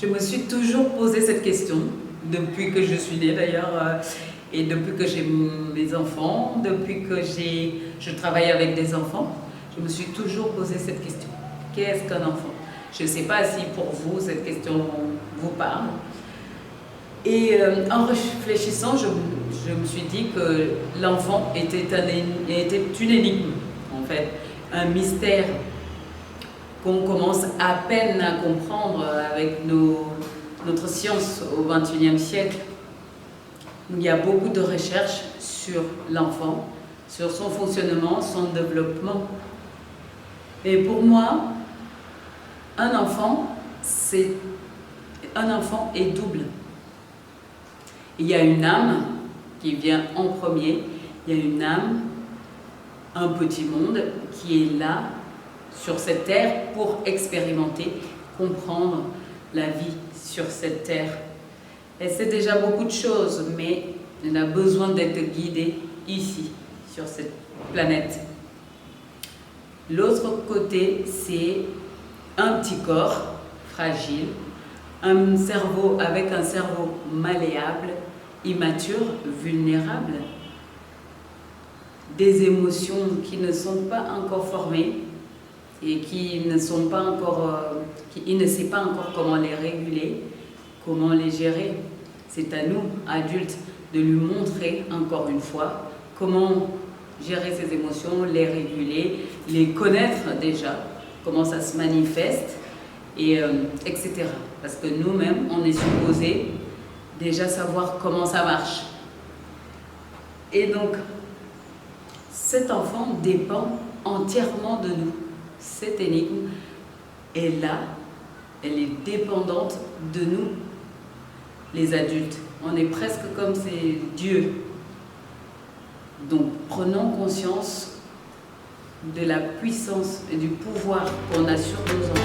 Je me suis toujours posé cette question, depuis que je suis née d'ailleurs, et depuis que j'ai mes enfants, depuis que je travaille avec des enfants, je me suis toujours posé cette question. Qu'est-ce qu'un enfant? Je ne sais pas si pour vous, cette question vous parle. Et en réfléchissant, je me suis dit que l'enfant était une énigme, en fait, un mystère qu'on commence à peine à comprendre avec notre science au XXIe siècle. Il y a beaucoup de recherches sur l'enfant, sur son fonctionnement, son développement. Et pour moi, un enfant est double. Il y a une âme qui vient en premier, il y a une âme, un petit monde qui est là, sur cette terre, pour expérimenter, comprendre la vie sur cette terre. Et c'est déjà beaucoup de choses, mais on a besoin d'être guidé ici, sur cette planète. L'autre côté, c'est un petit corps fragile, un cerveau avec un cerveau malléable, immature, vulnérable, des émotions qui ne sont pas encore formées et il ne sait pas encore comment les réguler, comment les gérer. C'est à nous, adultes, de lui montrer encore une fois comment gérer ses émotions, les réguler, les connaître déjà, comment ça se manifeste, etc. Parce que nous-mêmes, on est supposé déjà savoir comment ça marche. Et donc, cet enfant dépend entièrement de nous. Cette énigme est là, elle est dépendante de nous, les adultes. On est presque comme ces dieux. Donc, prenons conscience de la puissance et du pouvoir qu'on a sur nos enfants.